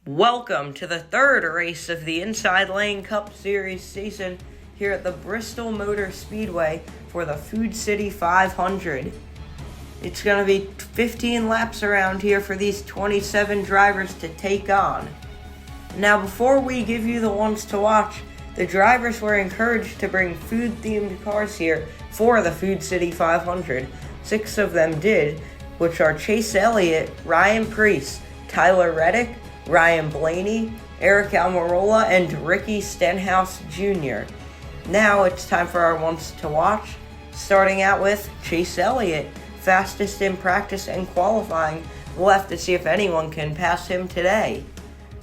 Welcome to the third race of the Inside Lane Cup Series season here at the Bristol Motor Speedway for the Food City 500. It's going to be 15 laps around here for these 27 drivers to take on. Now, before we give you the ones to watch, the drivers were encouraged to bring food-themed cars here for the Food City 500. 6 of them did, which are Chase Elliott, Ryan Preece, Tyler Reddick, Ryan Blaney, Eric Almirola, and Ricky Stenhouse Jr. Now it's time for our ones to watch, starting out with Chase Elliott, fastest in practice and qualifying. We'll have to see if anyone can pass him today.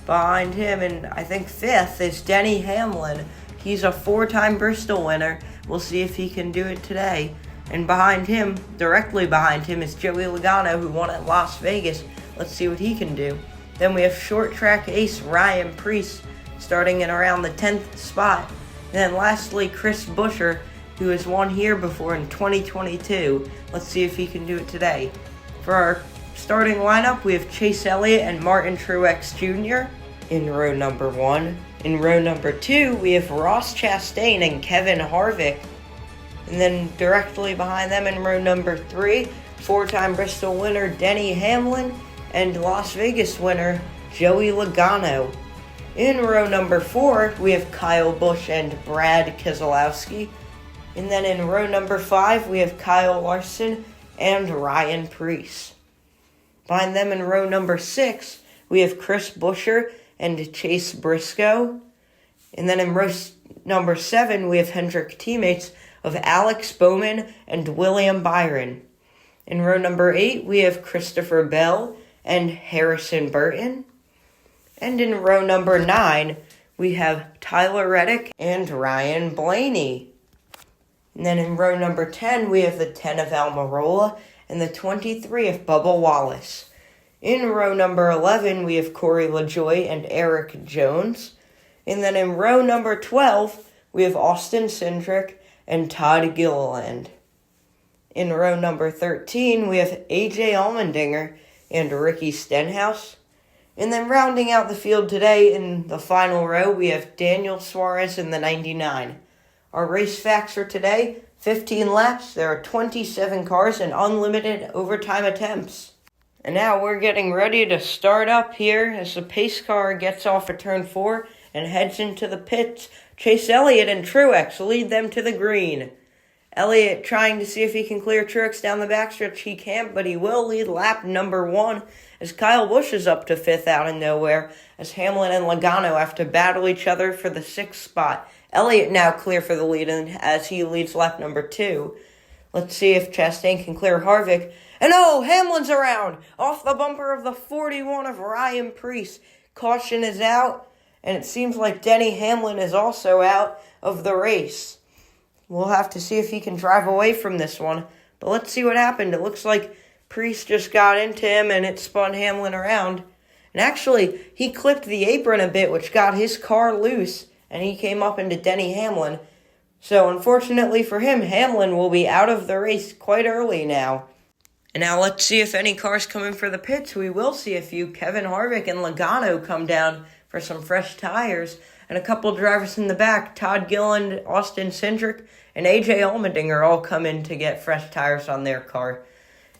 Behind him, and I think fifth, is Denny Hamlin. He's a 4-time Bristol winner. We'll see if he can do it today. And behind him, directly behind him, is Joey Logano, who won at Las Vegas. Let's see what he can do. Then we have short track ace Ryan Preece, starting in around the 10th spot. And then lastly, Chris Buescher, who has won here before in 2022. Let's see if he can do it today. For our starting lineup, we have Chase Elliott and Martin Truex Jr. in row number 1. In row number 2, we have Ross Chastain and Kevin Harvick. And then directly behind them in row number 3, 4-time Bristol winner Denny Hamlin and Las Vegas winner Joey Logano. In row number 4, we have Kyle Busch and Brad Keselowski. And then in row number 5, we have Kyle Larson and Ryan Preece. Behind them in row number 6, we have Chris Buescher and Chase Briscoe. And then in row number 7, we have Hendrick teammates of Alex Bowman and William Byron. In row number 8, we have Christopher Bell and Harrison Burton. And in row number 9, we have Tyler Reddick and Ryan Blaney. And then in row number 10, we have the 10 of Almirola and the 23 of Bubba Wallace. In row number 11, we have Corey LaJoie and Eric Jones. And then in row number 12, we have Austin Cindric and Todd Gilliland. In row number 13, we have AJ Allmendinger and Ricky Stenhouse. And then rounding out the field today in the final row, we have Daniel Suarez in the 99. Our race facts for today: 15 laps, there are 27 cars, and unlimited overtime attempts. And now we're getting ready to start up here as the pace car gets off at turn 4 and heads into the pits. Chase Elliott and Truex lead them to the green. Elliott trying to see if he can clear Truex down the backstretch. He can't, but he will lead lap number 1 as Kyle Busch is up to 5th out of nowhere as Hamlin and Logano have to battle each other for the 6th spot. Elliott now clear for the lead as he leads lap number 2. Let's see if Chastain can clear Harvick. And Hamlin's around off the bumper of the 41 of Ryan Preece. Caution is out, and it seems like Denny Hamlin is also out of the race. We'll have to see if he can drive away from this one. But let's see what happened. It looks like Preece just got into him and it spun Hamlin around. And actually, he clipped the apron a bit, which got his car loose, and he came up into Denny Hamlin. So unfortunately for him, Hamlin will be out of the race quite early now. And now let's see if any cars come in for the pits. We will see a few. Kevin Harvick and Logano come down for some fresh tires. And a couple drivers in the back, Todd Gilliland, Austin Cindric, and AJ Allmendinger all come in to get fresh tires on their car.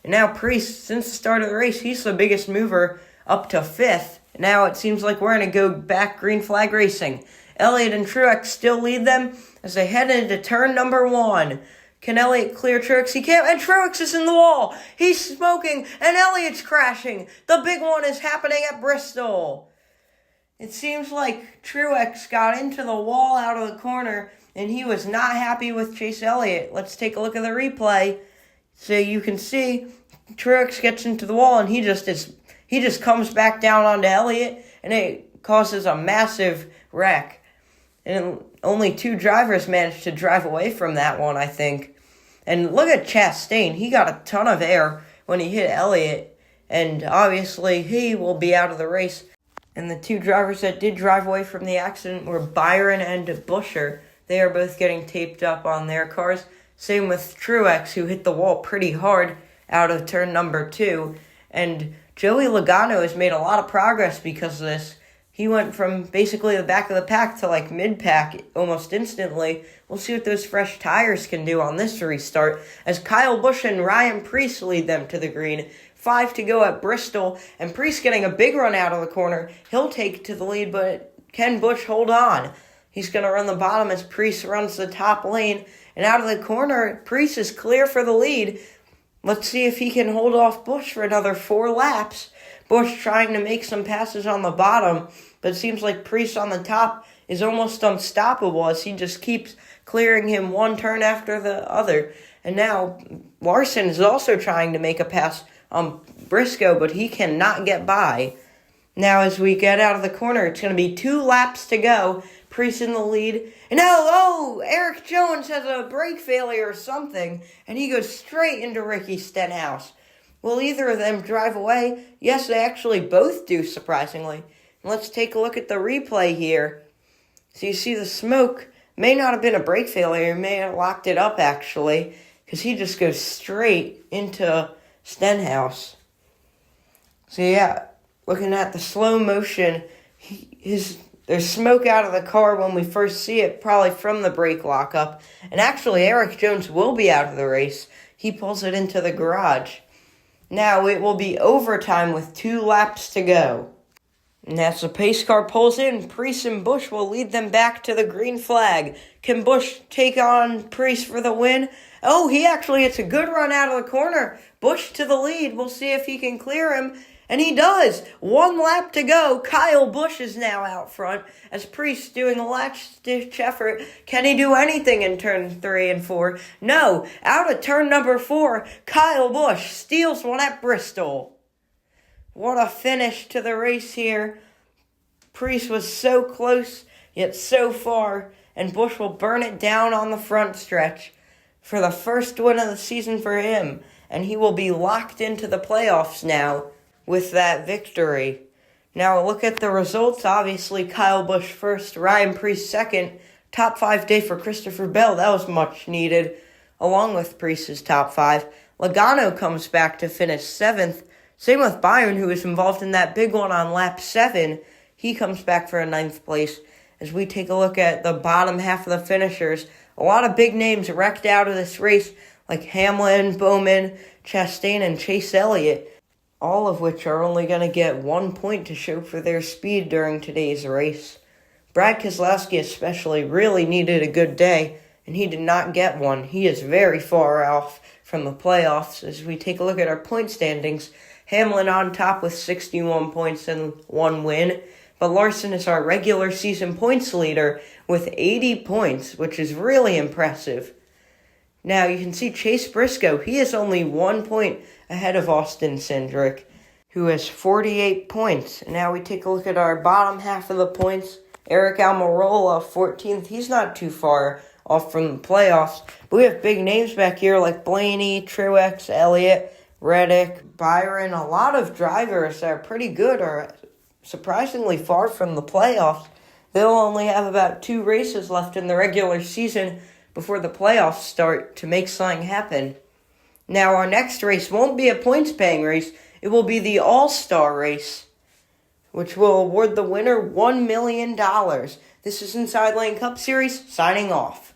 And now Preece, since the start of the race, he's the biggest mover up to 5th. Now it seems like we're going to go back green flag racing. Elliott and Truex still lead them as they head into turn number 1. Can Elliott clear Truex? He can't, and Truex is in the wall. He's smoking, and Elliott's crashing. The big one is happening at Bristol. It seems like Truex got into the wall out of the corner, and he was not happy with Chase Elliott. Let's take a look at the replay. So you can see Truex gets into the wall, and he just comes back down onto Elliott, and it causes a massive wreck. And only 2 drivers managed to drive away from that one, I think. And look at Chastain. He got a ton of air when he hit Elliott, and obviously he will be out of the race. And the 2 drivers that did drive away from the accident were Byron and Buescher. They are both getting taped up on their cars. Same with Truex, who hit the wall pretty hard out of turn number 2. And Joey Logano has made a lot of progress because of this. He went from basically the back of the pack to like mid-pack almost instantly. We'll see what those fresh tires can do on this restart as Kyle Busch and Ryan Preece lead them to the green. 5 to go at Bristol, and Preece getting a big run out of the corner. He'll take to the lead, but can Busch hold on? He's going to run the bottom as Preece runs the top lane. And out of the corner, Preece is clear for the lead. Let's see if he can hold off Busch for another 4 laps. Busch trying to make some passes on the bottom, but it seems like Preece on the top is almost unstoppable as he just keeps clearing him one turn after the other. And now Larson is also trying to make a pass on Briscoe, but he cannot get by. Now as we get out of the corner, it's going to be 2 laps to go. Preece in the lead. And now, Eric Jones has a brake failure or something, and he goes straight into Ricky Stenhouse. Will either of them drive away? Yes, they actually both do, surprisingly. And let's take a look at the replay here. So you see the smoke may not have been a brake failure. He may have locked it up, actually, because he just goes straight into Stenhouse. So yeah, looking at the slow motion, there's smoke out of the car when we first see it, probably from the brake lockup. And actually, Eric Jones will be out of the race. He pulls it into the garage. Now it will be overtime with 2 laps to go. And as the pace car pulls in, Preece and Busch will lead them back to the green flag. Can Busch take on Preece for the win? He actually hits a good run out of the corner. Busch to the lead. We'll see if he can clear him. And he does. 1 lap to go. Kyle Busch is now out front as Preece doing a last-ditch effort. Can he do anything in turn 3 and 4? No. Out of turn number 4, Kyle Busch steals one at Bristol. What a finish to the race here. Preece was so close, yet so far, and Busch will burn it down on the front stretch for the first win of the season for him, and he will be locked into the playoffs now with that victory. Now look at the results. Obviously, Kyle Busch first, Ryan Preece second. Top 5 day for Christopher Bell. That was much needed, along with Preece's top 5. Logano comes back to finish 7th. Same with Byron, who was involved in that big one on lap 7. He comes back for a 9th place. As we take a look at the bottom half of the finishers, a lot of big names wrecked out of this race, like Hamlin, Bowman, Chastain, and Chase Elliott, all of which are only going to get 1 point to show for their speed during today's race. Brad Keselowski especially really needed a good day, and he did not get one. He is very far off from the playoffs. As we take a look at our point standings, Hamlin on top with 61 points and 1 win, but Larson is our regular season points leader with 80 points, which is really impressive. Now, you can see Chase Briscoe, he is only 1 point ahead of Austin Cindric, who has 48 points. And now we take a look at our bottom half of the points. Eric Almirola, 14th. He's not too far off from the playoffs. But we have big names back here like Blaney, Truex, Elliott, Reddick, Byron. A lot of drivers that are pretty good are surprisingly far from the playoffs. They'll only have about 2 races left in the regular season before the playoffs start to make something happen. Now, our next race won't be a points-paying race. It will be the All-Star race, which will award the winner $1 million. This is Inside Lane Cup Series, signing off.